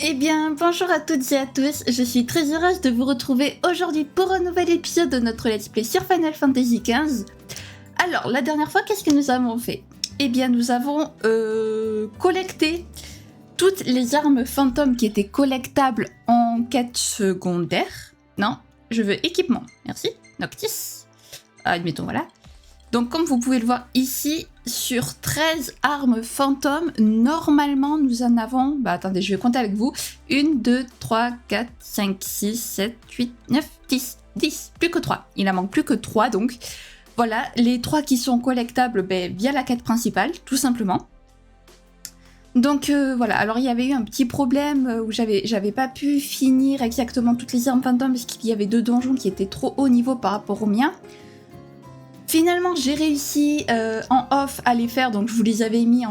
Eh bien, bonjour à toutes et à tous, je suis très heureuse de vous retrouver aujourd'hui pour un nouvel épisode de notre Let's Play sur Final Fantasy XV. Alors, la dernière fois, qu'est-ce que nous avons fait? Eh bien, nous avons collecté toutes les armes fantômes qui étaient collectables en quête secondaire. Non, je veux équipement, merci, Noctis. Admettons, voilà. Donc comme vous pouvez le voir ici, sur 13 armes fantômes, normalement nous en avons... Bah attendez, je vais compter avec vous. 1, 2, 3, 4, 5, 6, 7, 8, 9, 10. 10, plus que 3. Il en manque plus que 3 donc. Voilà, les 3 qui sont collectables via la quête principale, tout simplement. Donc voilà, alors il y avait eu un petit problème où j'avais pas pu finir exactement toutes les armes fantômes parce qu'il y avait 2 donjons qui étaient trop haut niveau par rapport aux miens. Finalement, j'ai réussi en off à les faire, donc je vous les avais mis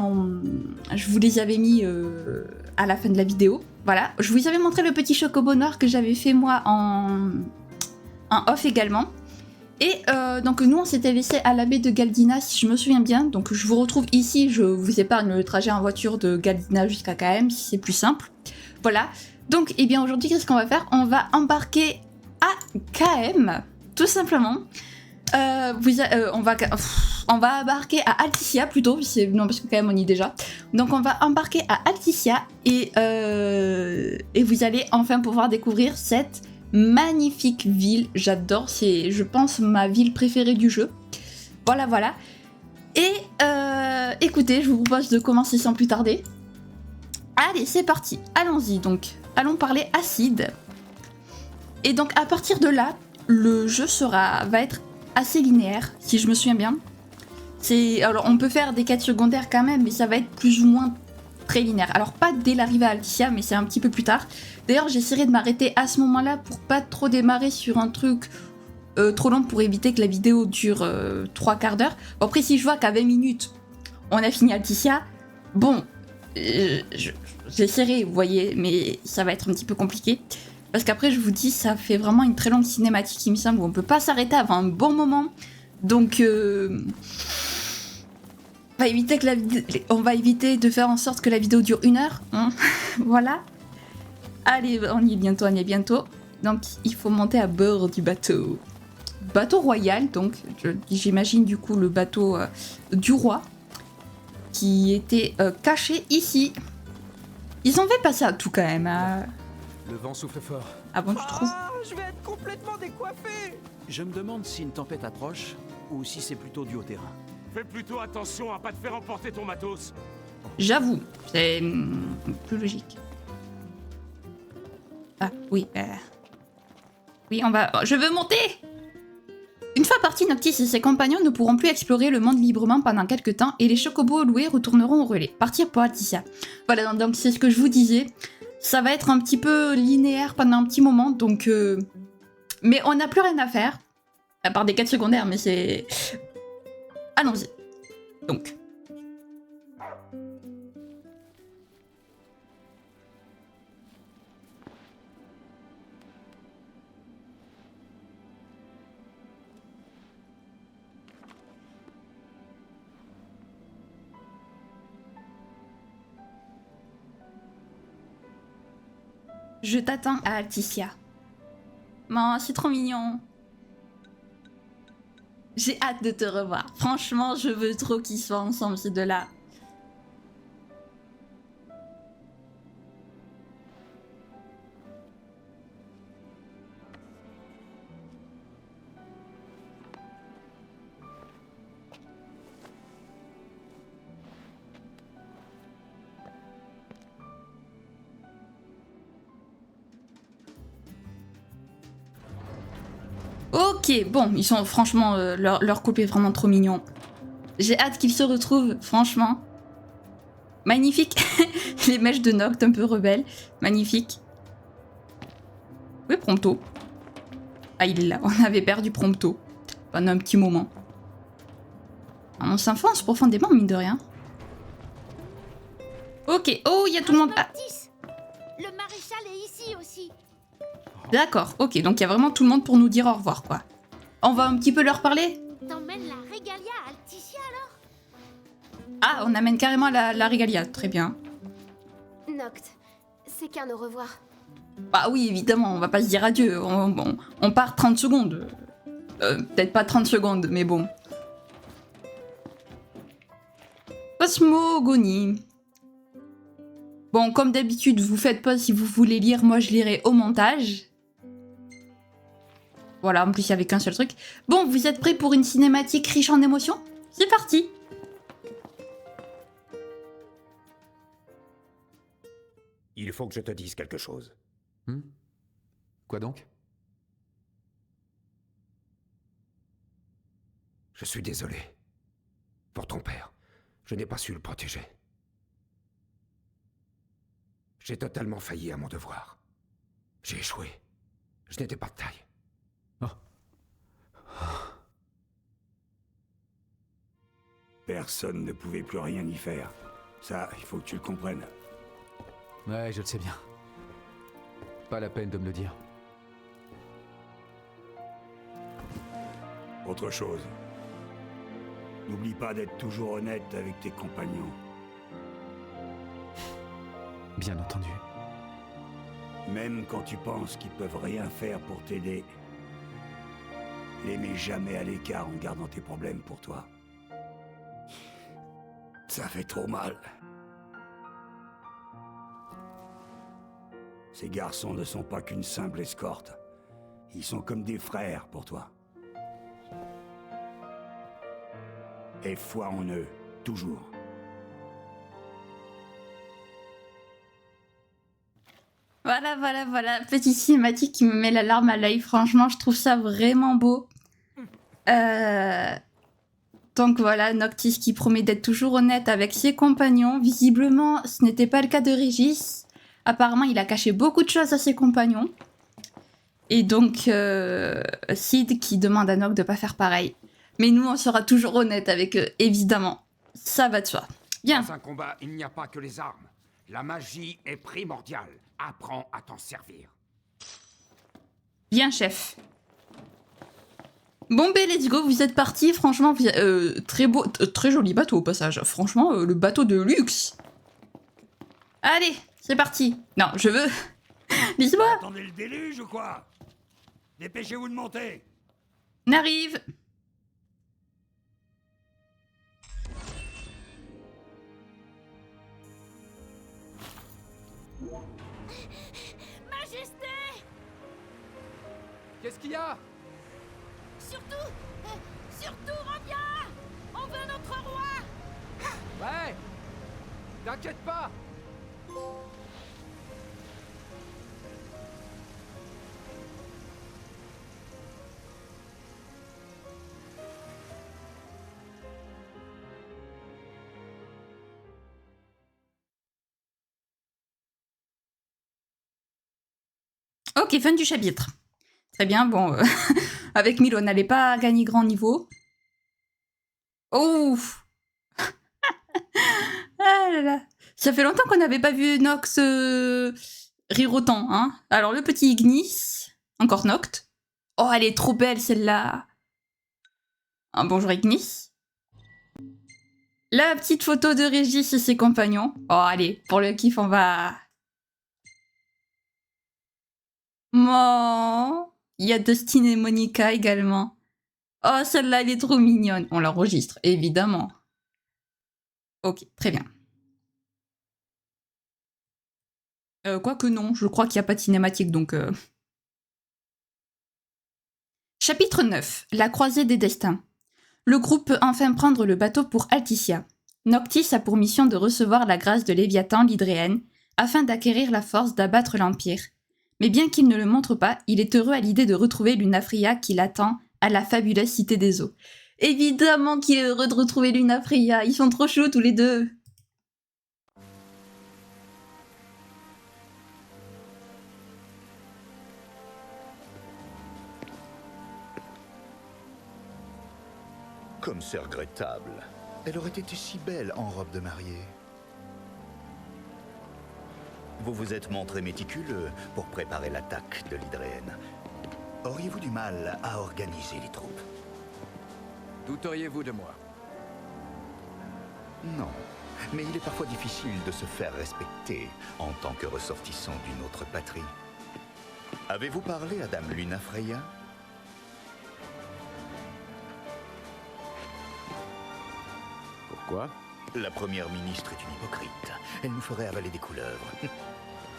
à la fin de la vidéo. Voilà, je vous avais montré le petit chocobo noir que j'avais fait moi en off également. Et donc nous, on s'était laissé à la baie de Galdina, si je me souviens bien. Donc je vous retrouve ici, je vous épargne le trajet en voiture de Galdina jusqu'à KM, si c'est plus simple. Voilà, donc eh bien aujourd'hui, qu'est-ce qu'on va faire? On va embarquer à KM, tout simplement. On va embarquer à Alticia plutôt, non parce que quand même on y est déjà. Donc on va embarquer à Alticia et vous allez enfin pouvoir découvrir cette magnifique ville. J'adore, c'est je pense ma ville préférée du jeu. Voilà. Et écoutez, je vous propose de commencer sans plus tarder. Allez, c'est parti, allons-y donc. Allons parler acide. Et donc à partir de là, le jeu va être assez linéaire, si je me souviens bien. Alors on peut faire des quêtes secondaires quand même, mais ça va être plus ou moins très linéaire. Alors pas dès l'arrivée à Alticia, mais c'est un petit peu plus tard. D'ailleurs j'essaierai de m'arrêter à ce moment-là pour pas trop démarrer sur un truc trop long pour éviter que la vidéo dure 3 quarts d'heure. Bon, après si je vois qu'à 20 minutes on a fini Alticia, bon j'essaierai, vous voyez, mais ça va être un petit peu compliqué. Parce qu'après, je vous dis, ça fait vraiment une très longue cinématique, il me semble, où on peut pas s'arrêter avant un bon moment. Donc, on va éviter de faire en sorte que la vidéo dure 1 heure. Hein. Voilà. Allez, on y est bientôt. Donc, il faut monter à bord du bateau. Bateau royal, donc, j'imagine du coup le bateau du roi, qui était caché ici. Ils ont fait passer à tout quand même. Le vent souffle fort. Ah bon, tu trouves? Je vais être complètement décoiffé. Je me demande si une tempête approche ou si c'est plutôt dû au terrain. Fais plutôt attention à pas te faire emporter ton matos. J'avoue, c'est plus logique. Ah, oui. Oui, on va... Je veux monter! Une fois partis, Noctis et ses compagnons ne pourront plus explorer le monde librement pendant quelques temps et les chocobos loués retourneront au relais. Partir pour Alticia. Voilà, donc c'est ce que je vous disais. Ça va être un petit peu linéaire pendant un petit moment, donc... Mais on n'a plus rien à faire. À part des quêtes secondaires, mais c'est... Allons-y. Donc... Je t'attends à Alticia. Oh, c'est trop mignon. J'ai hâte de te revoir. Franchement, je veux trop qu'ils soient ensemble, ces deux-là. Ok, bon, ils sont franchement, leur couple est vraiment trop mignon. J'ai hâte qu'ils se retrouvent, franchement. Magnifique. Les mèches de Noct un peu rebelles. Magnifique. Oui, Prompto. Ah, il est là. On avait perdu Prompto pendant un petit moment. On s'enfonce profondément, mine de rien. Ok. Oh, il y a tout le monde. Ah. Le maréchal est ici aussi. D'accord, ok, donc il y a vraiment tout le monde pour nous dire au revoir, quoi. On va un petit peu leur parler? T'emmènes la Régalia à Alticia alors? Ah, on amène carrément la Régalia, très bien. Noct, C'est qu'un au revoir. Bah oui, évidemment, on va pas se dire adieu. On part 30 secondes. Peut-être pas 30 secondes, mais bon. Cosmogonie. Bon, comme d'habitude, vous faites pas si vous voulez lire, moi je lirai au montage. Voilà, en plus il y avait qu'un seul truc. Bon, vous êtes prêts pour une cinématique riche en émotions? C'est parti! Il faut que je te dise quelque chose. Quoi donc? Je suis désolé. Pour ton père. Je n'ai pas su le protéger. J'ai totalement failli à mon devoir. J'ai échoué. Je n'étais pas de taille. Personne ne pouvait plus rien y faire. Ça, il faut que tu le comprennes. Ouais, je le sais bien. Pas la peine de me le dire. Autre chose. N'oublie pas d'être toujours honnête avec tes compagnons. Bien entendu. Même quand tu penses qu'ils peuvent rien faire pour t'aider, les mets jamais à l'écart en gardant tes problèmes pour toi. Ça fait trop mal. Ces garçons ne sont pas qu'une simple escorte. Ils sont comme des frères pour toi. Et foi en eux, toujours. Voilà. Petite cinématique qui me met la larme à l'œil. Franchement, je trouve ça vraiment beau. Donc voilà, Noctis qui promet d'être toujours honnête avec ses compagnons. Visiblement, ce n'était pas le cas de Régis. Apparemment, il a caché beaucoup de choses à ses compagnons. Et donc, Sid qui demande à Noc de pas faire pareil. Mais nous, on sera toujours honnête avec eux, évidemment. Ça va de soi. Bien. Dans un combat, il n'y a pas que les armes. La magie est primordiale. Apprends à t'en servir. Bien, chef. Bon, ben, let's go, vous êtes partis. Franchement, très beau, très joli bateau au passage. Franchement, le bateau de luxe. Allez, c'est parti. Non, je veux... Dis-moi. Attendez le déluge ou quoi? Dépêchez-vous de monter. On arrive. Majesté! Qu'est-ce qu'il y a? Surtout, reviens! On veut notre roi! Ouais! T'inquiète pas! Ok, fin du chapitre. Très bien, bon, avec Milo, on n'allait pas gagner grand niveau. Ouf. Ah là là. Ça fait longtemps qu'on n'avait pas vu Nox rire autant, hein. Alors, le petit Ignis, encore Noct. Oh, elle est trop belle, celle-là. Un bonjour, Ignis. La petite photo de Régis et ses compagnons. Oh, allez, pour le kiff, on va... Oh, il y a Dustin et Monica également. Oh, celle-là, elle est trop mignonne. On l'enregistre, évidemment. Ok, très bien. Quoique non, je crois qu'il n'y a pas de cinématique, donc... Chapitre 9. La croisée des destins. Le groupe peut enfin prendre le bateau pour Alticia. Noctis a pour mission de recevoir la grâce de Léviathan l'Hydréenne, afin d'acquérir la force d'abattre l'Empire. Mais bien qu'il ne le montre pas, il est heureux à l'idée de retrouver Lunafreya qui l'attend à la fabuleuse cité des eaux. Évidemment qu'il est heureux de retrouver Lunafreya, ils sont trop chauds tous les deux. Comme c'est regrettable. Elle aurait été si belle en robe de mariée. Vous vous êtes montré méticuleux pour préparer l'attaque de l'Hydréenne. Auriez-vous du mal à organiser les troupes? Douteriez-vous de moi? Non. Mais il est parfois difficile de se faire respecter en tant que ressortissant d'une autre patrie. Avez-vous parlé à Dame Luna Freya? Pourquoi? La première ministre est une hypocrite. Elle nous ferait avaler des couleuvres.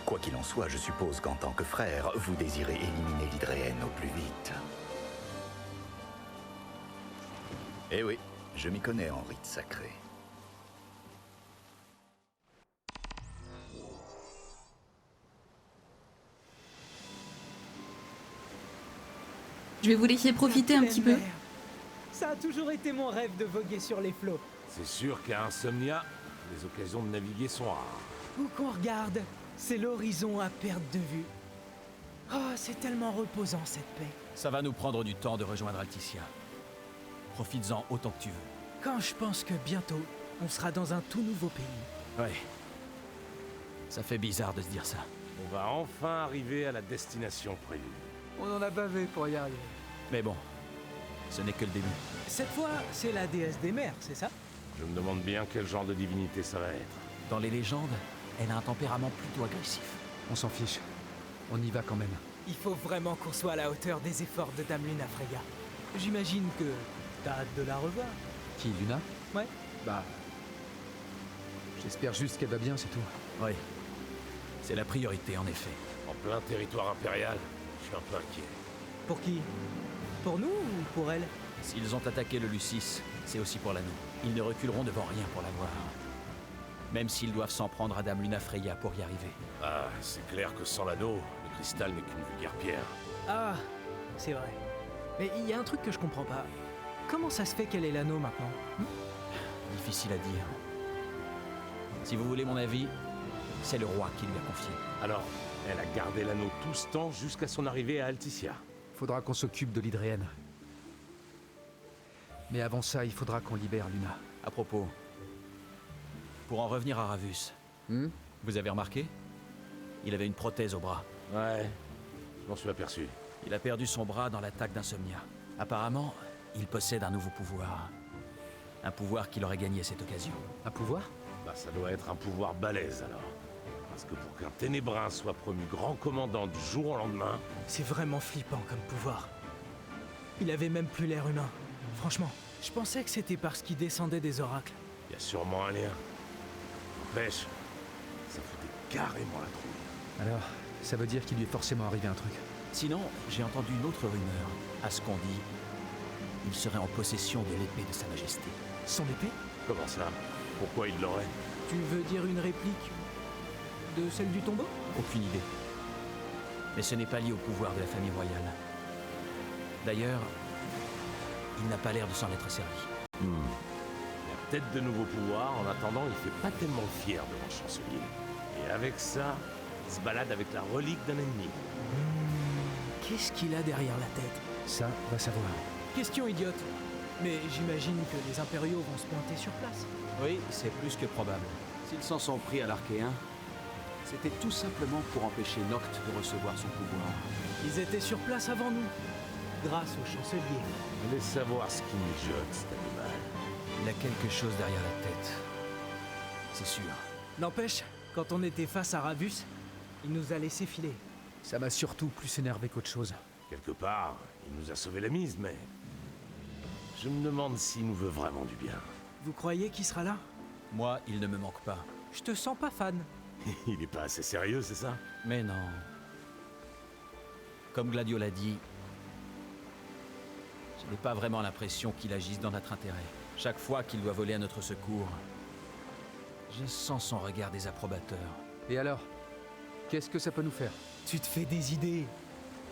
Quoi qu'il en soit, je suppose qu'en tant que frère, vous désirez éliminer l'Hydréenne au plus vite. Eh oui, je m'y connais en rites sacrés. Je vais vous laisser profiter un petit peu. Ça a toujours été mon rêve de voguer sur les flots. C'est sûr qu'à Insomnia, les occasions de naviguer sont rares. Où qu'on regarde, c'est l'horizon à perte de vue. Oh, c'est tellement reposant cette paix. Ça va nous prendre du temps de rejoindre Alticia. Profites-en autant que tu veux. Quand je pense que bientôt, on sera dans un tout nouveau pays. Ouais. Ça fait bizarre de se dire ça. On va enfin arriver à la destination prévue. On en a bavé pour y arriver. Mais bon, ce n'est que le début. Cette fois, c'est la déesse des mers, c'est ça? Je me demande bien quel genre de divinité ça va être. Dans les légendes, elle a un tempérament plutôt agressif. On s'en fiche. On y va quand même. Il faut vraiment qu'on soit à la hauteur des efforts de Dame Luna Freya. J'imagine que t'as hâte de la revoir. Qui, Luna? Ouais. Bah... J'espère juste qu'elle va bien, c'est tout. Oui. C'est la priorité, en effet. En plein territoire impérial, je suis un peu inquiet. Pour qui? Pour nous ou pour elle? S'ils ont attaqué le Lucis, c'est aussi pour l'anneau. Ils ne reculeront devant rien pour l'avoir. Même s'ils doivent s'en prendre à Dame Luna Freya pour y arriver. Ah, c'est clair que sans l'anneau, le cristal n'est qu'une vulgaire pierre. Ah, c'est vrai. Mais il y a un truc que je comprends pas. Comment ça se fait qu'elle ait l'anneau maintenant? Difficile à dire. Si vous voulez mon avis, c'est le roi qui lui a confié. Alors, elle a gardé l'anneau tout ce temps jusqu'à son arrivée à Alticia. Faudra qu'on s'occupe de l'Hydréenne. Mais avant ça, il faudra qu'on libère Luna. À propos, pour en revenir à Ravus, vous avez remarqué? Il avait une prothèse au bras. Ouais, je m'en suis aperçu. Il a perdu son bras dans l'attaque d'Insomnia. Apparemment, il possède un nouveau pouvoir. Un pouvoir qu'il aurait gagné à cette occasion. Un pouvoir? Bah, ça doit être un pouvoir balèze alors. Parce que pour qu'un ténébrin soit promu grand commandant du jour au lendemain... C'est vraiment flippant comme pouvoir. Il avait même plus l'air humain. Franchement, je pensais que c'était parce qu'il descendait des oracles. Il y a sûrement un lien. N'empêche, ça foutait carrément la trouille. Alors, ça veut dire qu'il lui est forcément arrivé un truc. Sinon, j'ai entendu une autre rumeur. À ce qu'on dit, il serait en possession de l'épée de Sa Majesté. Son épée? Comment ça? Pourquoi il l'aurait? Tu veux dire une réplique de celle du tombeau? Aucune idée. Mais ce n'est pas lié au pouvoir de la famille royale. D'ailleurs, il n'a pas l'air de s'en être servi. Il a peut-être de nouveaux pouvoirs, en attendant, il fait pas tellement fier devant le chancelier. Et avec ça, il se balade avec la relique d'un ennemi. Qu'est-ce qu'il a derrière la tête? Ça, va savoir. Question idiote. Mais j'imagine que les impériaux vont se pointer sur place. Oui, c'est plus que probable. S'ils s'en sont pris à l'Archéen, c'était tout simplement pour empêcher Noct de recevoir son pouvoir. Ils étaient sur place avant nous, grâce au chancelier. Allez savoir ce qu'il mijote, cet animal. Il a quelque chose derrière la tête. C'est sûr. N'empêche, quand on était face à Ravus, il nous a laissé filer. Ça m'a surtout plus énervé qu'autre chose. Quelque part, il nous a sauvé la mise, mais... Je me demande s'il nous veut vraiment du bien. Vous croyez qu'il sera là? Moi, il ne me manque pas. Je te sens pas fan. Il est pas assez sérieux, c'est ça? Mais non. Comme Gladio l'a dit, je n'ai pas vraiment l'impression qu'il agisse dans notre intérêt. Chaque fois qu'il doit voler à notre secours, je sens son regard désapprobateur. Et alors? Qu'est-ce que ça peut nous faire? Tu te fais des idées.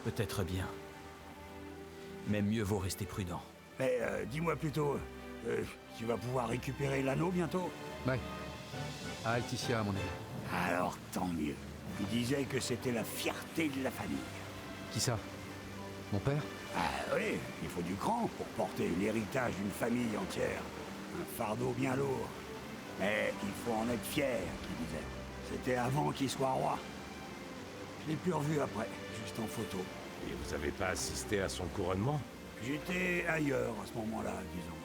Peut-être bien. Mais mieux vaut rester prudent. Mais dis-moi plutôt, tu vas pouvoir récupérer l'anneau bientôt? Ouais. À Alticia, à mon avis. Alors tant mieux. Il disait que c'était la fierté de la famille. Qui ça? Mon père? Ah oui, il faut du cran pour porter l'héritage d'une famille entière. Un fardeau bien lourd. Mais il faut en être fier, qu'il disait. C'était avant qu'il soit roi. Je l'ai plus revu après, juste en photo. Et vous avez pas assisté à son couronnement? J'étais ailleurs à ce moment-là, disons.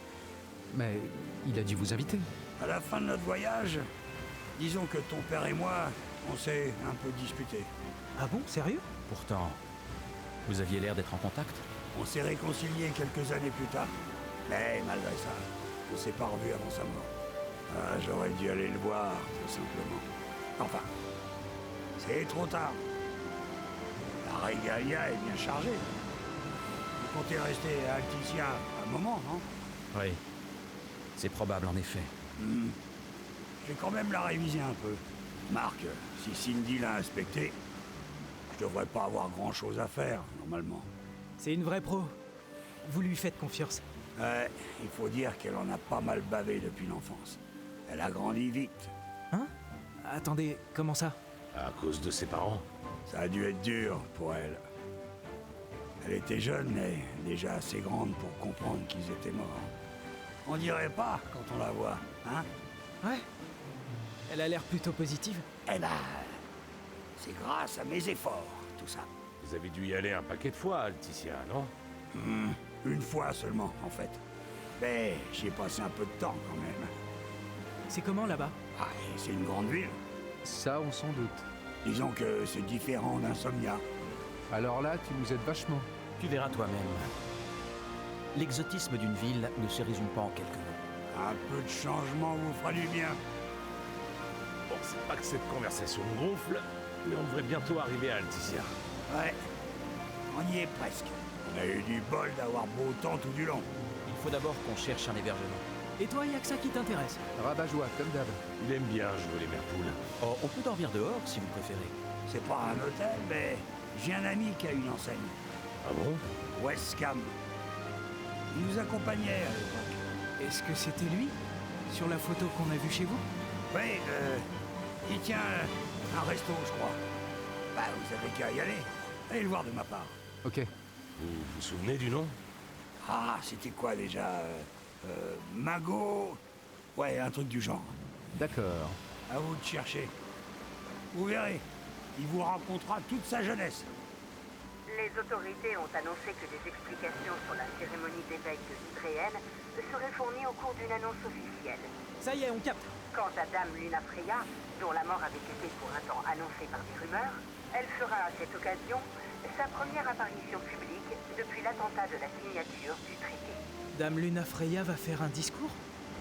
Mais il a dû vous inviter. À la fin de notre voyage, disons que ton père et moi, on s'est un peu disputés. Ah bon, sérieux? Pourtant, vous aviez l'air d'être en contact. On s'est réconciliés quelques années plus tard. Mais malgré ça, on s'est pas revus avant sa mort. Ah, j'aurais dû aller le voir, tout simplement. Enfin, c'est trop tard. La régalia est bien chargée. Vous comptez rester à Alticia un moment, non? Oui. C'est probable, en effet. Je vais quand même la réviser un peu. Marc, si Cindy l'a inspecté, je devrais pas avoir grand-chose à faire, normalement. C'est une vraie pro. Vous lui faites confiance. Ouais, il faut dire qu'elle en a pas mal bavé depuis l'enfance. Elle a grandi vite. Hein? Attendez, comment ça? À cause de ses parents. Ça a dû être dur pour elle. Elle était jeune, mais déjà assez grande pour comprendre qu'ils étaient morts. On dirait pas quand on la voit, hein? Ouais. Elle a l'air plutôt positive. Eh ben, c'est grâce à mes efforts, tout ça. Vous avez dû y aller un paquet de fois, Alticia, non? Une fois seulement, en fait. Mais j'y ai passé un peu de temps quand même. C'est comment là-bas? Ah, et c'est une grande ville. Ça, on s'en doute. Disons que c'est différent d'Insomnia. Alors là, tu nous aides vachement. Tu verras toi-même. L'exotisme d'une ville ne se résume pas en quelques mots. Un peu de changement vous fera du bien. Bon, c'est pas que cette conversation gonfle, mais on devrait bientôt arriver à Alticia. Ouais, on y est presque. On a eu du bol d'avoir beau temps tout du long. Il faut d'abord qu'on cherche un hébergement. Et toi, y'a que ça qui t'intéresse? Rabat-joie, comme d'hab. Il aime bien jouer les merpoules. Oh, on peut dormir dehors si vous préférez. C'est pas un hôtel, mais j'ai un ami qui a une enseigne. Ah bon? Westcam. Il nous accompagnait à l'époque. Est-ce que c'était lui? Sur la photo qu'on a vue chez vous? Oui, il tient un resto, je crois. Bah, vous avez qu'à y aller. Allez le voir de ma part. Ok. Vous vous souvenez du nom? Ah, c'était quoi déjà Mago. Ouais, un truc du genre. D'accord. À vous de chercher. Vous verrez, il vous racontera toute sa jeunesse. Les autorités ont annoncé que des explications sur la cérémonie d'éveil de l'Hydréenne seraient fournies au cours d'une annonce officielle. Ça y est, on capte. Quant à Dame Luna Freya, dont la mort avait été pour un temps annoncée par des rumeurs, elle fera à cette occasion sa première apparition publique depuis l'attentat de la signature du traité. Dame Luna Freya va faire un discours?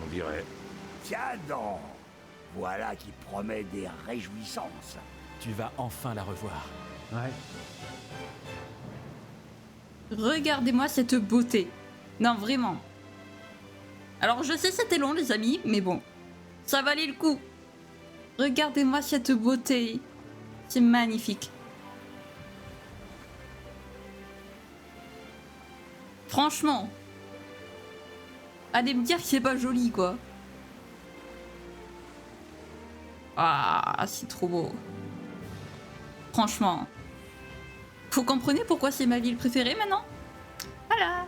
On dirait. Tiens donc, voilà qui promet des réjouissances. Tu vas enfin la revoir. Ouais. Regardez-moi cette beauté. Non, vraiment. Alors, je sais c'était long, les amis, mais bon. Ça valait le coup. Regardez-moi cette beauté. C'est magnifique. Franchement. Allez me dire que c'est pas joli, quoi. Ah, c'est trop beau. Franchement. Vous comprenez pourquoi c'est ma ville préférée maintenant? Voilà.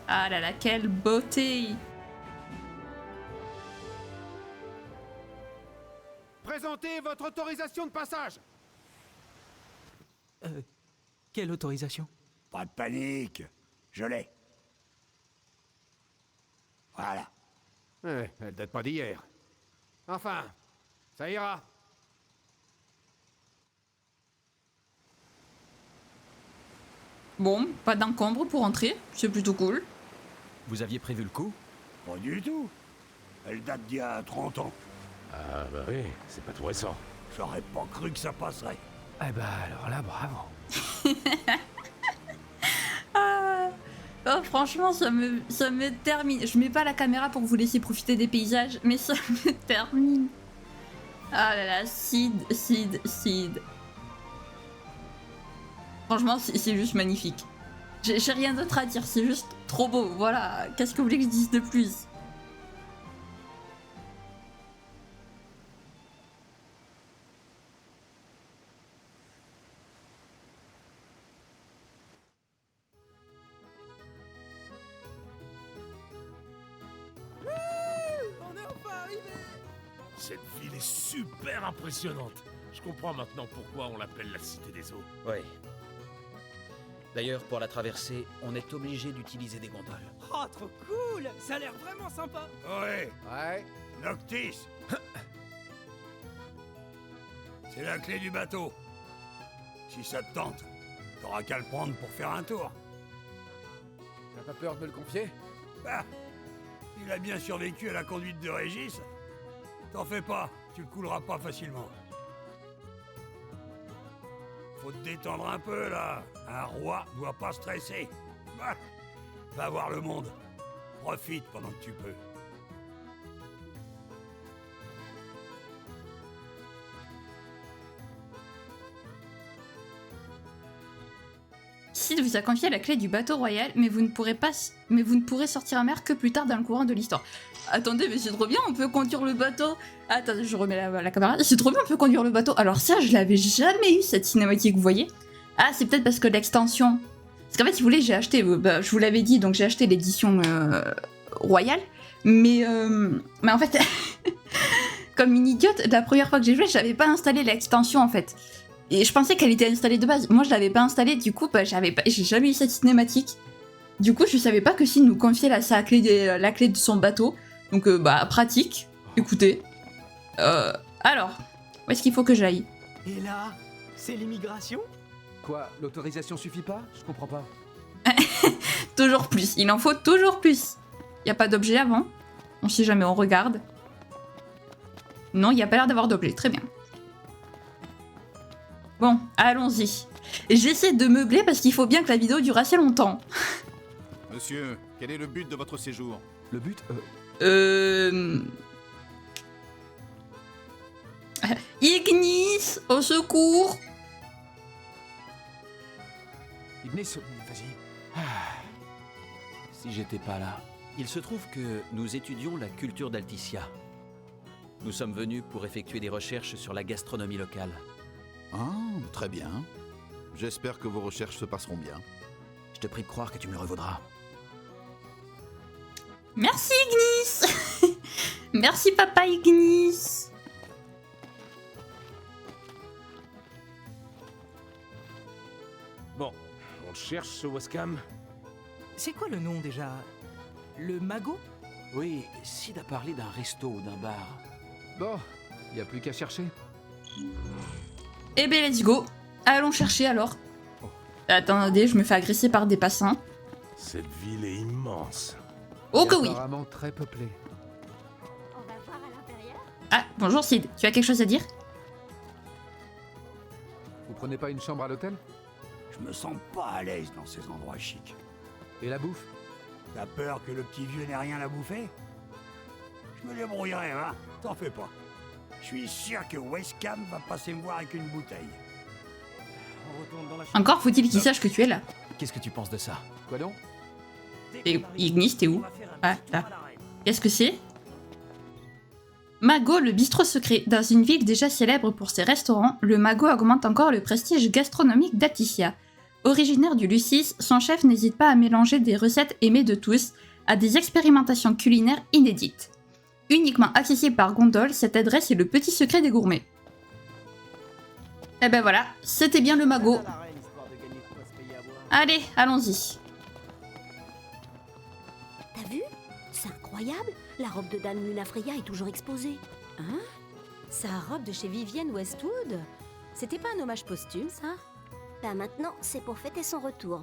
Ah là là, quelle beauté. Présentez votre autorisation de passage. Quelle autorisation? Pas de panique, je l'ai. Voilà. Elle date pas d'hier. Enfin, ça ira. Bon, pas d'encombre pour entrer, c'est plutôt cool. Vous aviez prévu le coup? Pas du tout. Elle date d'il y a 30 ans. Ah bah oui, c'est pas tout récent. J'aurais pas cru que ça passerait. Eh bah alors là, bravo. Ah. Oh, franchement, ça me termine. Je mets pas la caméra pour vous laisser profiter des paysages, mais ça me termine. Ah là là, Cid. Franchement, c'est juste magnifique. J'ai rien d'autre à dire, c'est juste trop beau. Voilà, qu'est-ce que vous voulez que je dise de plus? Cette ville est super impressionnante. Je comprends maintenant pourquoi on l'appelle la Cité des Eaux. Oui. D'ailleurs, pour la traversée, on est obligé d'utiliser des gondoles. Oh, trop cool! Ça a l'air vraiment sympa! Ouais, Ouais. Noctis. C'est la clé du bateau. Si ça te tente, t'auras qu'à le prendre pour faire un tour. T'as pas peur de me le confier? Bah, il a bien survécu à la conduite de Régis. T'en fais pas, tu le couleras pas facilement. Faut te détendre un peu, là. Un roi doit pas stresser. Bah, va voir le monde. Profite pendant que tu peux. Sid vous a confié la clé du bateau royal, mais vous ne pourrez sortir en mer que plus tard dans le courant de l'histoire. Attendez, mais c'est trop bien, on peut conduire le bateau. Attends, je remets la caméra. C'est trop bien, on peut conduire le bateau. Alors ça, je l'avais jamais eu, cette cinématique, vous voyez. Ah, c'est peut-être parce que l'extension... Parce qu'en fait, si vous voulez, j'ai acheté... je vous l'avais dit, donc j'ai acheté l'édition royale. Mais en fait, comme une idiote, la première fois que j'ai joué, j'avais pas installé l'extension, en fait. Et je pensais qu'elle était installée de base. Moi, je l'avais pas installée, du coup, j'ai jamais eu cette cinématique. Du coup, je savais pas que Sid nous confiait la clé de son bateau. Donc, pratique. Écoutez. Alors, où est-ce qu'il faut que j'aille? Et là, c'est l'immigration? Quoi? L'autorisation suffit pas? Je comprends pas. Toujours plus. Il en faut toujours plus. Y a pas d'objet avant? On sait jamais, on regarde. Non, y a pas l'air d'avoir d'objet. Très bien. Bon, allons-y. J'essaie de meubler parce qu'il faut bien que la vidéo dure assez longtemps. Monsieur, quel est le but de votre séjour? Le but Ignis, au secours! Ignis, vas-y. Si j'étais pas là. Il se trouve que nous étudions la culture d'Alticia. Nous sommes venus pour effectuer des recherches sur la gastronomie locale. Ah, très bien. J'espère que vos recherches se passeront bien. Je te prie de croire que tu me le revaudras. Merci Ignis. Merci papa Ignis. Bon, on cherche ce Wascam. C'est quoi le nom déjà? Le magot? Oui, Sid a parlé d'un resto ou d'un bar. Bon, y a plus qu'à chercher. Eh ben let's go. Allons chercher alors. Attendez, je me fais agresser par des passants. Cette ville est immense. Oh que oui. Apparemment très peuplé. On va voir à l'intérieur. Ah, bonjour Sid, tu as quelque chose à dire? Vous prenez pas une chambre à l'hôtel? Je me sens pas à l'aise dans ces endroits chics. Et la bouffe? T'as peur que le petit vieux n'ait rien à bouffer? Je me débrouillerai, hein? T'en fais pas. Je suis sûr que Westcam va passer me voir avec une bouteille. On retourne dans la chambre. Encore faut-il qu'il sache que tu es là. Qu'est-ce que tu penses de ça? Quoi donc? Et Ignis, t'es où? Ah, là. Qu'est-ce que c'est? Magot, le bistrot secret. Dans une ville déjà célèbre pour ses restaurants, le Magot augmente encore le prestige gastronomique d'Alticia. Originaire du Lucis, son chef n'hésite pas à mélanger des recettes aimées de tous à des expérimentations culinaires inédites. Uniquement accessible par gondole, cette adresse est le petit secret des gourmets. Et ben voilà, c'était bien le Magot. Allez, allons-y. T'as vu? C'est incroyable. La robe de Dame Lunafreya est toujours exposée. Hein? Sa robe de chez Vivienne Westwood? C'était pas un hommage posthume, ça? Bah maintenant, c'est pour fêter son retour.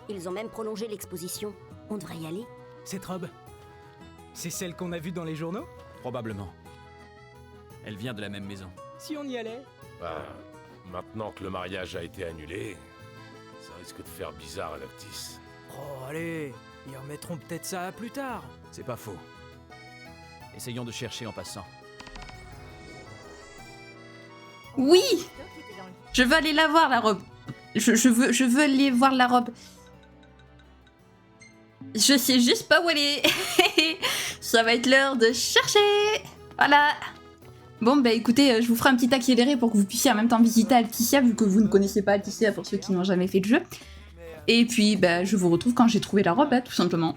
Ils ont même prolongé l'exposition. On devrait y aller. Cette robe, c'est celle qu'on a vue dans les journaux? Probablement. Elle vient de la même maison. Si on y allait? Bah, maintenant que le mariage a été annulé, ça risque de faire bizarre à Noctis. Oh, allez, ils remettront peut-être ça plus tard. C'est pas faux. Essayons de chercher en passant. Oui! Je veux aller la voir, la robe. Je veux aller voir la robe. Je sais juste pas où elle est. Ça va être l'heure de chercher. Voilà. Bon, bah écoutez, je vous ferai un petit accéléré pour que vous puissiez en même temps visiter Alticia, vu que vous ne connaissez pas Alticia pour ceux qui n'ont jamais fait de jeu. Et puis, bah, je vous retrouve quand j'ai trouvé la robe, tout simplement.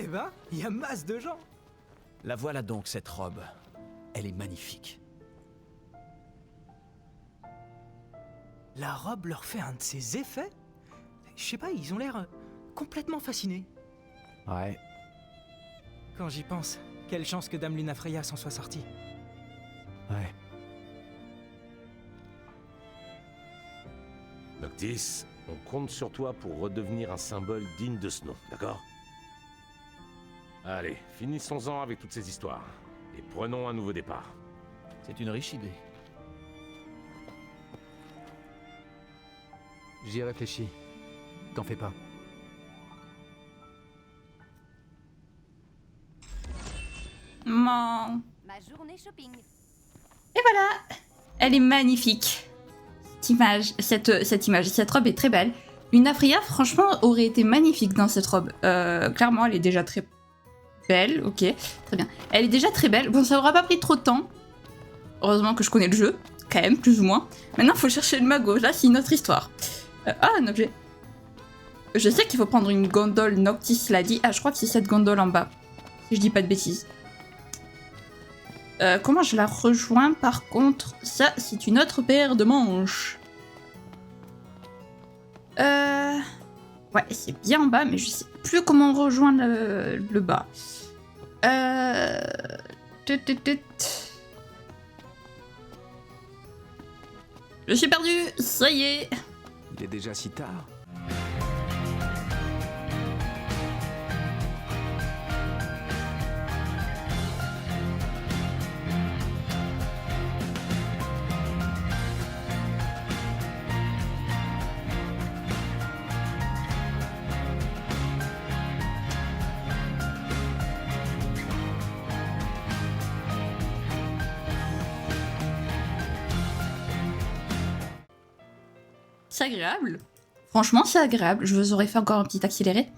ben, il y a masse de gens. La voilà donc, cette robe. Elle est magnifique. La robe leur fait un de ses effets. Je sais pas, ils ont l'air complètement fascinés. Ouais. Quand j'y pense, quelle chance que Dame Lunafreya s'en soit sortie. Ouais. Noctis, on compte sur toi pour redevenir un symbole digne de ce nom, d'accord? Allez, finissons-en avec toutes ces histoires. Et prenons un nouveau départ. C'est une riche idée. J'y ai réfléchi. T'en fais pas. Ma journée shopping. Et voilà. Elle est magnifique. Cette image, cette robe est très belle. Lunafreya, franchement, aurait été magnifique dans cette robe. Clairement, elle est déjà très belle. Ok, très bien. Elle est déjà très belle. Bon, ça aura pas pris trop de temps. Heureusement que je connais le jeu, quand même, plus ou moins. Maintenant, il faut chercher le magot. Là, c'est une autre histoire. Un objet. Je sais qu'il faut prendre une gondole, Noctis l'a dit. Ah, je crois que c'est cette gondole en bas. Si je dis pas de bêtises. Comment je la rejoins par contre? Ça, c'est une autre paire de manches. Ouais, c'est bien en bas, mais je sais plus comment rejoindre le bas. Je suis perdu, ça y est. Il est déjà si tard. C'est agréable. Franchement, c'est agréable. Je vous aurais fait encore un petit accéléré.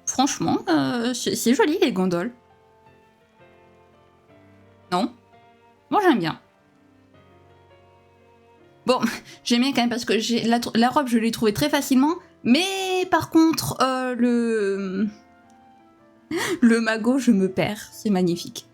Franchement, c'est joli les gondoles. Non? Moi, j'aime bien. Bon, j'aime bien quand même parce que la robe, je l'ai trouvée très facilement. Mais par contre, le magot, je me perds. C'est magnifique.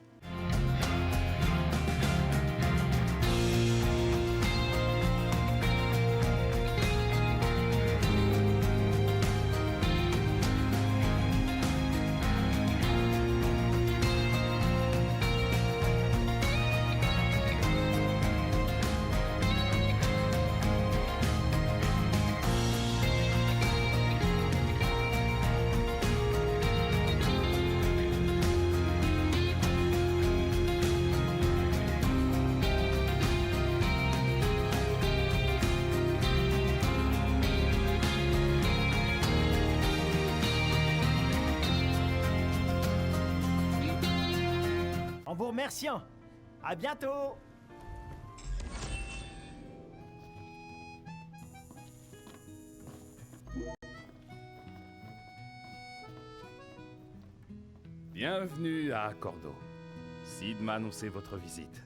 En vous remerciant. À bientôt. Bienvenue à Accordo. Sid m'a annoncé votre visite.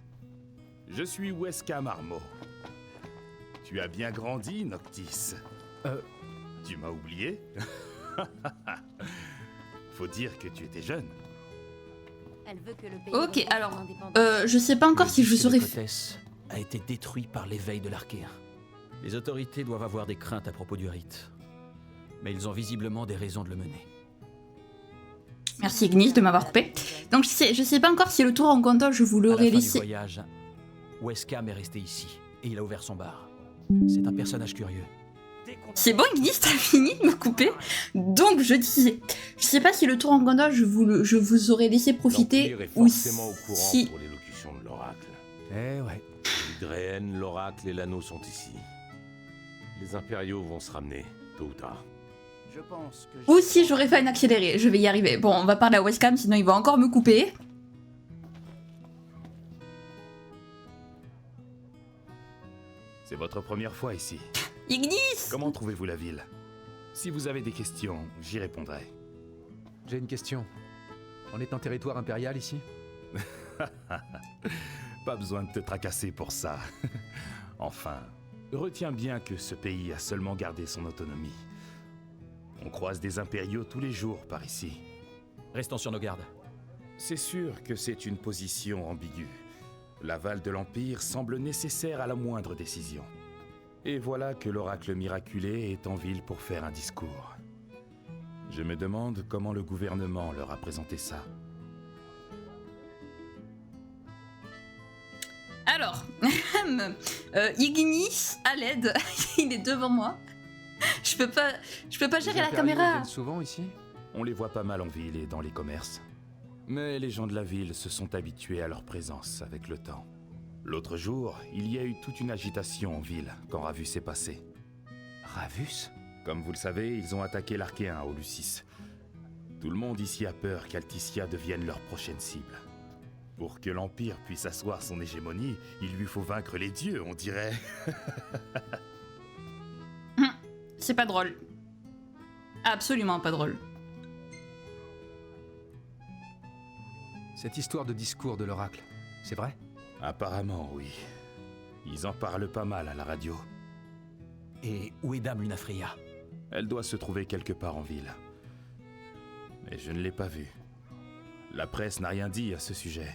Je suis Weska Marmo. Tu as bien grandi, Noctis. Tu m'as oublié? Faut dire que tu étais jeune. Elle veut que le pays Ok, retrouve alors, son indépendance. je sais pas encore si je vous aurais... L'Hypothèse a été détruit par l'éveil de l'Archéen. Les autorités doivent avoir des craintes à propos du rite. Mais ils ont visiblement des raisons de le mener. Merci Ignis de m'avoir coupé. Donc je sais pas encore si le tour en gondole, je vous À la l'aurais fin du laissé... voyage, Weskam est resté ici. Et il a ouvert son bar. C'est un personnage curieux. C'est bon Ignis, t'as fini de me couper? Donc je disais, je sais pas si le tour en gondole, je vous aurais laissé profiter L'Empire est ou forcément au courant si... pour l'élocution de l'oracle. Eh ouais. L'Hydréenne, l'oracle et l'anneau sont ici. Les impériaux vont se ramener, tôt ou tard. Je pense que... Ou si j'aurais fait un accéléré, je vais y arriver. Bon, on va parler à Weskam, sinon il va encore me couper. C'est votre première fois ici. Ignis! Comment trouvez-vous la ville? Si vous avez des questions, j'y répondrai. J'ai une question. On est en territoire impérial ici? Pas besoin de te tracasser pour ça. Enfin, retiens bien que ce pays a seulement gardé son autonomie. On croise des impériaux tous les jours par ici. Restons sur nos gardes. C'est sûr que c'est une position ambiguë. L'aval de l'Empire semble nécessaire à la moindre décision. Et voilà que l'oracle miraculé est en ville pour faire un discours. Je me demande comment le gouvernement leur a présenté ça. Alors, Ignis à l'aide, il est devant moi. Je peux pas gérer la caméra. Souvent ici? On les voit pas mal en ville et dans les commerces. Mais les gens de la ville se sont habitués à leur présence avec le temps. L'autre jour, il y a eu toute une agitation en ville quand Ravus est passé. Ravus? Comme vous le savez, ils ont attaqué l'Archéen au Lucis. Tout le monde ici a peur qu'Alticia devienne leur prochaine cible. Pour que l'Empire puisse asseoir son hégémonie, il lui faut vaincre les dieux, on dirait. C'est pas drôle. Absolument pas drôle. Cette histoire de discours de l'oracle, c'est vrai? Apparemment, oui. Ils en parlent pas mal à la radio. Et où est Dame Lunafreya? Elle doit se trouver quelque part en ville. Mais je ne l'ai pas vue. La presse n'a rien dit à ce sujet.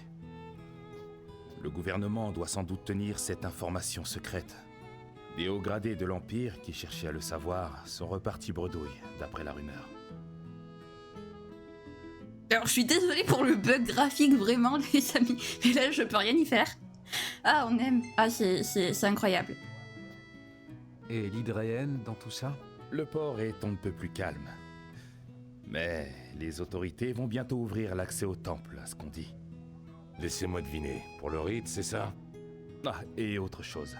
Le gouvernement doit sans doute tenir cette information secrète. Des hauts gradés de l'Empire qui cherchaient à le savoir sont repartis bredouille, d'après la rumeur. Alors, je suis désolée pour le bug graphique, vraiment, les amis. Mais là, je peux rien y faire. Ah, on aime. Ah, c'est incroyable. Et l'Hydréenne dans tout ça? Le port est on ne peut plus calme. Mais les autorités vont bientôt ouvrir l'accès au temple, à ce qu'on dit. Laissez-moi deviner. Pour le rite, c'est ça? Ah, et autre chose.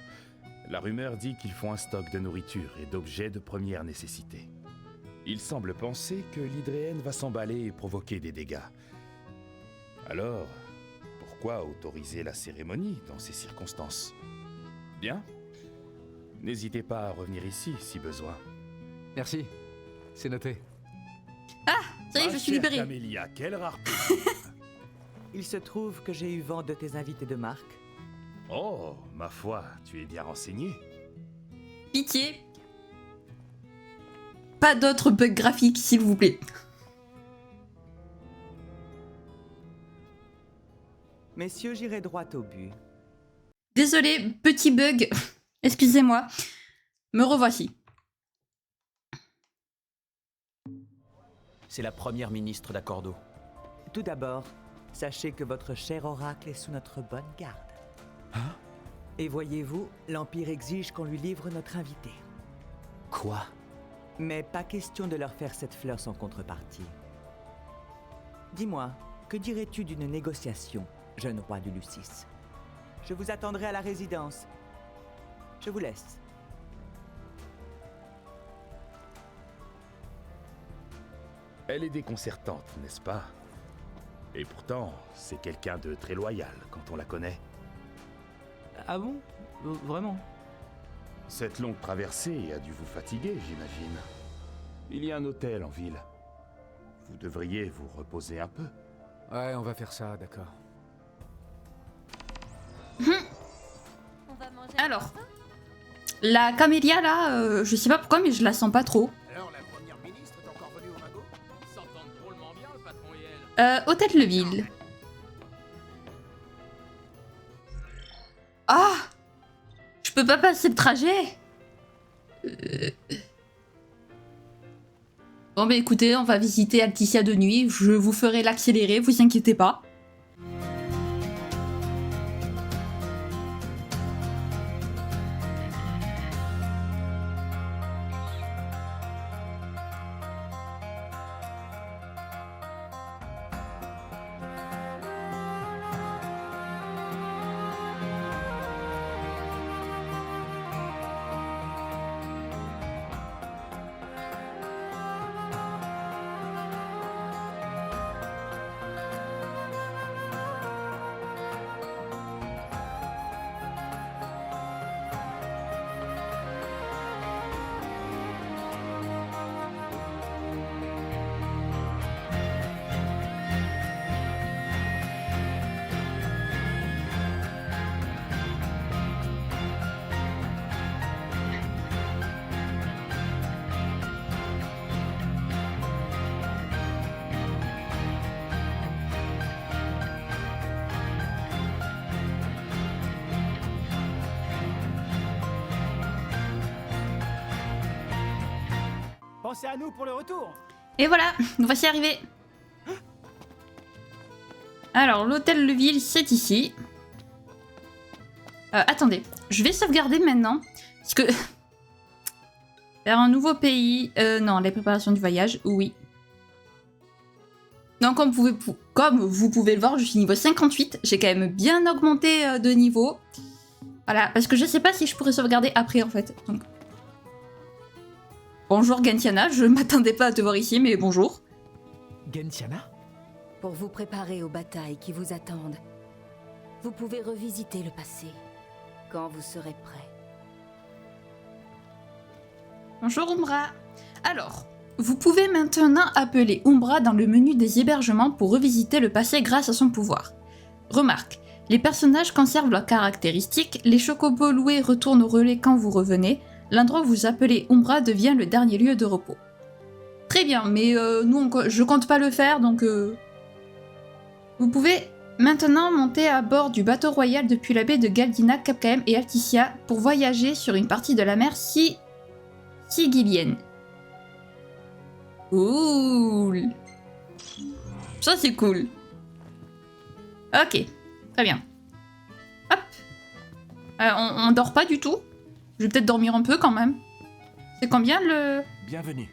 La rumeur dit qu'ils font un stock de nourriture et d'objets de première nécessité. Il semble penser que l'Hydréenne va s'emballer et provoquer des dégâts. Alors, pourquoi autoriser la cérémonie dans ces circonstances? Bien. N'hésitez pas à revenir ici, si besoin. Merci. C'est noté. Ah, ça y est, je suis libérée. Camélia, quelle rare Il se trouve que j'ai eu vent de tes invités de marque. Oh, ma foi, tu es bien renseigné. Pitié. Pas d'autres bugs graphiques, s'il vous plaît. Messieurs, j'irai droit au but. Désolé, petit bug. Excusez-moi. Me revoici. C'est la première ministre d'Accordo. Tout d'abord, sachez que votre cher oracle est sous notre bonne garde. Hein? Et voyez-vous, l'Empire exige qu'on lui livre notre invité. Quoi? Mais pas question de leur faire cette fleur sans contrepartie. Dis-moi, que dirais-tu d'une négociation, jeune roi du Lucis? Je vous attendrai à la résidence. Je vous laisse. Elle est déconcertante, n'est-ce pas? Et pourtant, c'est quelqu'un de très loyal quand on la connaît. Ah bon? Vraiment? Cette longue traversée a dû vous fatiguer, j'imagine. Il y a un hôtel en ville. Vous devriez vous reposer un peu. Ouais, on va faire ça, d'accord. Alors, la camélia là, je sais pas pourquoi, mais je la sens pas trop. Alors, la première ministre est encore venue au magot? Ils s'entendent drôlement bien, le patron et elle. Hôtel-le-Ville. Ah! Je peux pas passer le trajet. Bon bah écoutez, on va visiter Alticia de nuit. Je vous ferai l'accélérer, vous inquiétez pas. Pensez à nous pour le retour. Et voilà, nous voici arrivés. Alors, l'hôtel Leville, c'est ici. Attendez, je vais sauvegarder maintenant. Parce que... Vers un nouveau pays... non, les préparations du voyage, oui. Donc, comme vous pouvez le voir, je suis niveau 58. J'ai quand même bien augmenté de niveau. Voilà, parce que je sais pas si je pourrais sauvegarder après, en fait. Donc... Bonjour, Gentiana. Je m'attendais pas à te voir ici, mais bonjour. Gentiana? Pour vous préparer aux batailles qui vous attendent, vous pouvez revisiter le passé quand vous serez prêt. Bonjour, Umbra. Alors, vous pouvez maintenant appeler Umbra dans le menu des hébergements pour revisiter le passé grâce à son pouvoir. Remarque, les personnages conservent leurs caractéristiques, les chocobos loués retournent au relais quand vous revenez, l'endroit où vous appelez Umbra devient le dernier lieu de repos. Très bien, mais je compte pas le faire, donc... Vous pouvez maintenant monter à bord du bateau royal depuis la baie de Galdina, Capcaem et Alticia pour voyager sur une partie de la mer Sigilienne. Cool. Ça c'est cool. Ok, très bien. Hop. On dort pas du tout. Je vais peut-être dormir un peu quand même. C'est combien le... Bienvenue.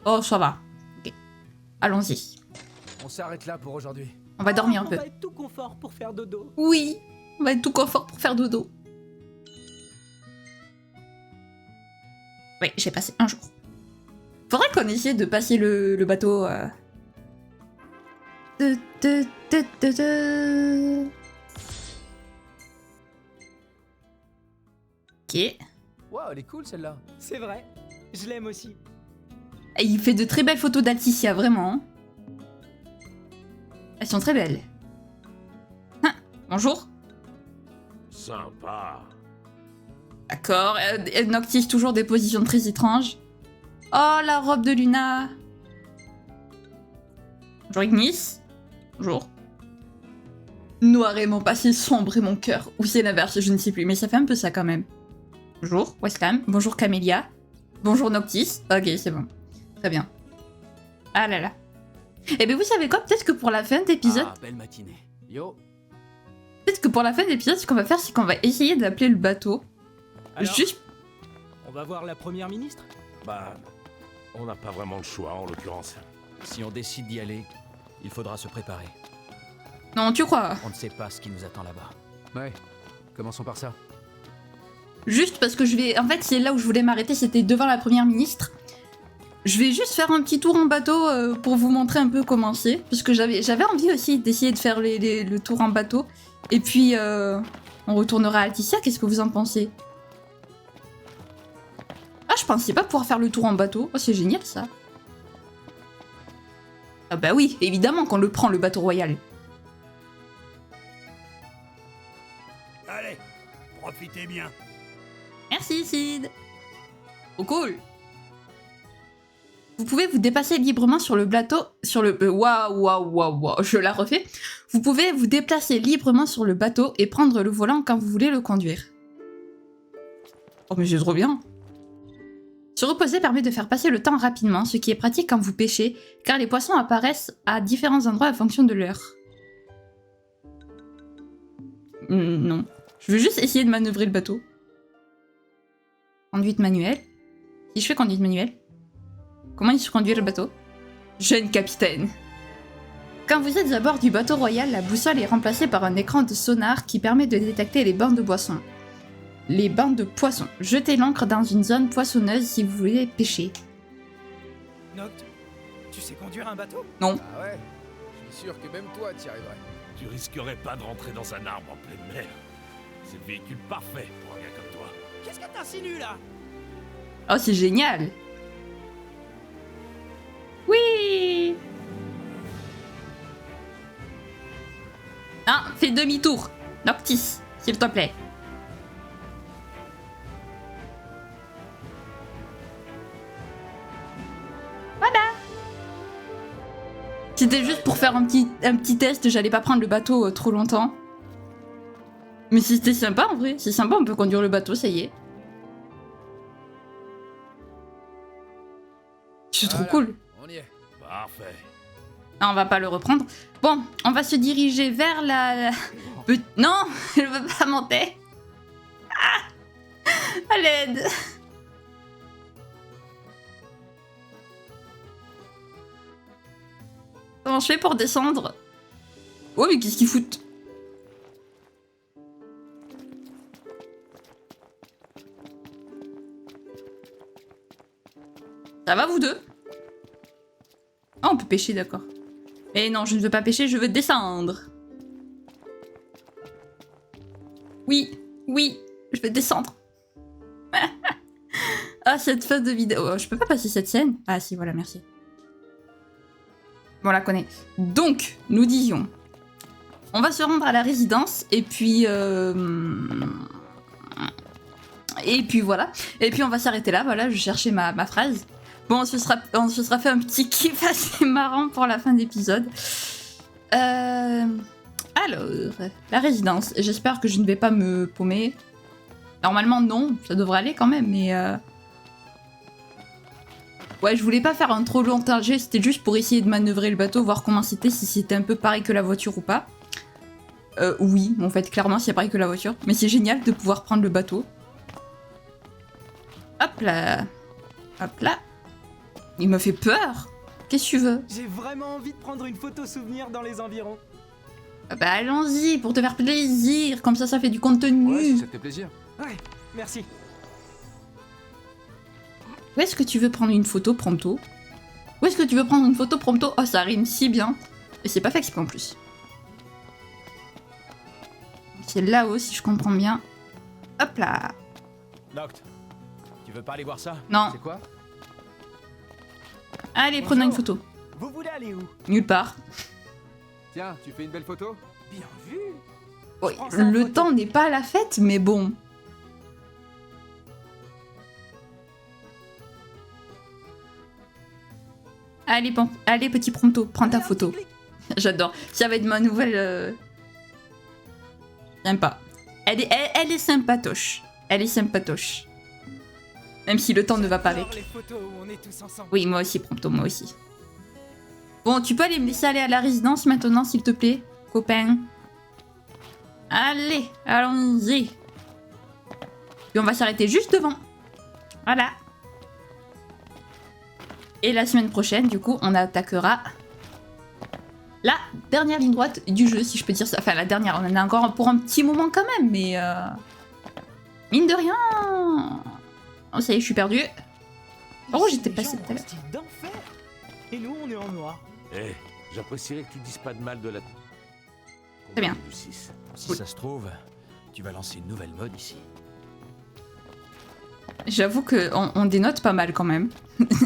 Oh, ça va. Ok. Allons-y. On s'arrête là pour aujourd'hui. On va dormir un peu. On va être tout confort pour faire dodo. Oui, on va être tout confort pour faire dodo. Oui, j'ai passé un jour. Faudrait qu'on essaie de passer le bateau... Ok. Waouh, elle est cool celle-là. C'est vrai, je l'aime aussi. Et il fait de très belles photos d'Alticia, vraiment. Elles sont très belles. Ah, bonjour. Sympa. D'accord, Noctis, toujours des positions très étranges. Oh, la robe de Luna. Bonjour Ignis. Bonjour. Noir est mon passé, sombre et mon cœur. Ou c'est l'inverse, je ne sais plus, mais ça fait un peu ça quand même. Bonjour, Westcam. Bonjour Camélia. Bonjour Noctis. Ok, c'est bon. Très bien. Ah là là. Eh bien, vous savez quoi? Peut-être que pour la fin d'épisode... Ah, belle matinée. Yo. Peut-être que pour la fin d'épisode, ce qu'on va faire, c'est qu'on va essayer d'appeler le bateau. Alors, Juste... On va voir la première ministre? Bah, on n'a pas vraiment le choix en l'occurrence. Si on décide d'y aller, il faudra se préparer. Non, tu crois? On ne sait pas ce qui nous attend là-bas. Ouais, commençons par ça. Juste parce que je vais... En fait, c'est là où je voulais m'arrêter, c'était devant la première ministre. Je vais juste faire un petit tour en bateau pour vous montrer un peu comment c'est. Parce que j'avais envie aussi d'essayer de faire le tour en bateau. Et puis, on retournera à Alticia. Qu'est-ce que vous en pensez? Ah, je pensais pas pouvoir faire le tour en bateau. Oh, c'est génial, ça. Ah bah oui, évidemment qu'on le prend, le bateau royal. Allez, profitez bien. Merci, Sid. Oh, cool. Vous pouvez vous déplacer librement sur le bateau, waouh, je la refais. Vous pouvez vous déplacer librement sur le bateau et prendre le volant quand vous voulez le conduire. Oh mais c'est trop bien. Se reposer permet de faire passer le temps rapidement, ce qui est pratique quand vous pêchez, car les poissons apparaissent à différents endroits en fonction de l'heure. Non. Je veux juste essayer de manœuvrer le bateau. Conduite manuelle. Si je fais conduite manuelle. Comment il se conduit le bateau? Jeune capitaine. Quand vous êtes à bord du bateau royal, la boussole est remplacée par un écran de sonar qui permet de détecter les bancs de poissons. Les bancs de poissons. Jetez l'ancre dans une zone poissonneuse si vous voulez pêcher. Noct, tu sais conduire un bateau? Non. Ah ouais, je suis sûr que même toi t'y arriverais. Tu risquerais pas de rentrer dans un arbre en pleine mer. C'est le véhicule parfait pour un gars comme toi. Qu'est-ce que t'insinues là? Oh, c'est génial. Oui. Ah, fais demi-tour. Noctis, s'il te plaît. Voilà. C'était juste pour faire un petit test, j'allais pas prendre le bateau trop longtemps. Mais c'était sympa en vrai, c'est sympa, on peut conduire le bateau, ça y est. C'est trop cool. On y est. Parfait. Ah, on va pas le reprendre. Bon, on va se diriger vers la... Non, je veux pas monter. Ah, à l'aide. Comment je fais pour descendre? Oh, mais qu'est-ce qu'ils foutent? Ça va, vous deux? Ah, on peut pêcher, d'accord. Mais non, je ne veux pas pêcher, je veux descendre. Oui, oui, je veux descendre. Ah, cette fin de vidéo. Oh, je peux pas passer cette scène? Ah si, voilà, merci. Bon, on la connaît. Donc, nous disions... On va se rendre à la résidence, et puis... Et puis voilà. Et puis on va s'arrêter là, voilà, je cherchais ma phrase. Bon, on se sera fait un petit kiff assez marrant pour la fin d'épisode. Alors, la résidence. J'espère que je ne vais pas me paumer. Normalement, non, ça devrait aller quand même, mais... Ouais, je voulais pas faire un trop long trajet, c'était juste pour essayer de manœuvrer le bateau, voir comment c'était, si c'était un peu pareil que la voiture ou pas. Oui, en fait, clairement, c'est pareil que la voiture. Mais c'est génial de pouvoir prendre le bateau. Hop là. Hop là. Il me fait peur. Qu'est-ce que tu veux? J'ai vraiment envie de prendre une photo souvenir dans les environs. Bah allons-y, pour te faire plaisir. Comme ça fait du contenu. Ouais, si ça te fait plaisir. Ouais, merci. Où est-ce que tu veux prendre une photo, Prompto? Où est-ce que tu veux prendre une photo, Prompto? Oh, ça rime si bien. Et c'est pas fait exprès en plus. C'est là-haut, si je comprends bien. Hop là. Noct, tu veux pas aller voir ça? Non. C'est quoi? Allez, prenons une photo. Vous voulez aller où? Nulle part. Tiens, tu fais une belle photo? Bien vu. Oui, le temps n'est pas à la fête, mais bon. Allez, allez, petit Prompto, prends ta photo. J'adore. Ça va être ma nouvelle... Sympa. Elle est sympatoche. Elle est sympatoche. Même si le temps ne va pas avec. Les photos où on est tous ensemble. Oui, moi aussi, Prompto, moi aussi. Bon, tu peux aller me laisser aller à la résidence maintenant, s'il te plaît, copain. Allez, allons-y. Puis on va s'arrêter juste devant. Voilà. Et la semaine prochaine, du coup, on attaquera la dernière ligne droite du jeu, si je peux dire ça. Enfin, la dernière, on en a encore pour un petit moment quand même, mais... Mine de rien... Oh, ça y est, je suis perdue. Oh, j'étais passée tout à l'heure. d'enfer. Et nous, on est en noir. Eh, j'apprécierais que tu dises pas de mal de la... Très bien. Si ça se trouve, tu vas lancer une nouvelle mode ici. J'avoue qu'on dénote pas mal quand même.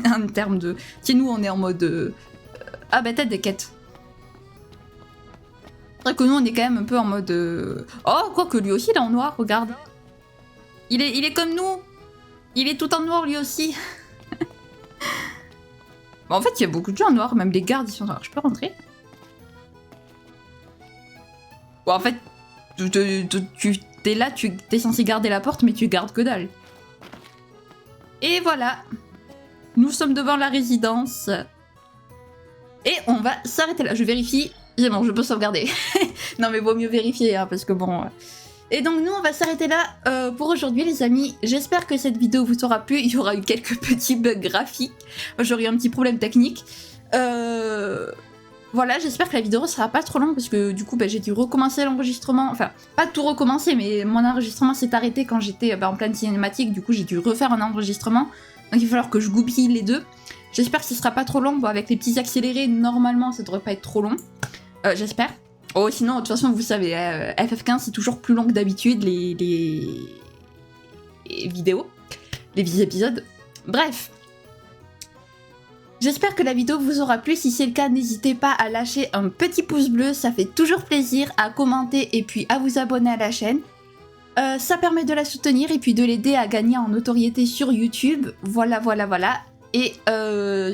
En termes de... Tiens, nous, on est en mode... Ah bah t'as des quêtes. C'est vrai que nous, on est quand même un peu en mode... Oh, quoi que lui aussi, il est en noir, regarde. Il est comme nous. Il est tout en noir, lui aussi. Bon, en fait, il y a beaucoup de gens en noir. Même les gardes, ils sont noirs. Je peux rentrer? Bon, en fait, t'es là, t'es censé garder la porte, mais tu gardes que dalle. Et voilà. Nous sommes devant la résidence. Et on va s'arrêter là. Je vérifie. C'est bon, je peux sauvegarder. Non, mais vaut mieux vérifier, hein, parce que bon... Et donc, nous, on va s'arrêter là pour aujourd'hui, les amis. J'espère que cette vidéo vous aura plu. Il y aura eu quelques petits bugs graphiques. J'aurai eu un petit problème technique. Voilà, j'espère que la vidéo sera pas trop longue, parce que du coup, bah, j'ai dû recommencer l'enregistrement. Enfin, pas tout recommencer, mais mon enregistrement s'est arrêté quand j'étais en pleine cinématique. Du coup, j'ai dû refaire un enregistrement. Donc, il va falloir que je goupille les deux. J'espère que ce sera pas trop long. Bon, avec les petits accélérés, normalement, ça devrait pas être trop long. J'espère. Oh, sinon, de toute façon, vous savez, FF15, c'est toujours plus long que d'habitude, les vidéos, les épisodes. Bref. J'espère que la vidéo vous aura plu. Si c'est le cas, n'hésitez pas à lâcher un petit pouce bleu, ça fait toujours plaisir, à commenter et puis à vous abonner à la chaîne. Ça permet de la soutenir et puis de l'aider à gagner en notoriété sur YouTube. Voilà, voilà, voilà. Et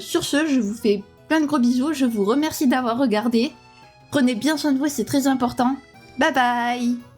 sur ce, je vous fais plein de gros bisous, je vous remercie d'avoir regardé. Prenez bien soin de vous, c'est très important. Bye bye!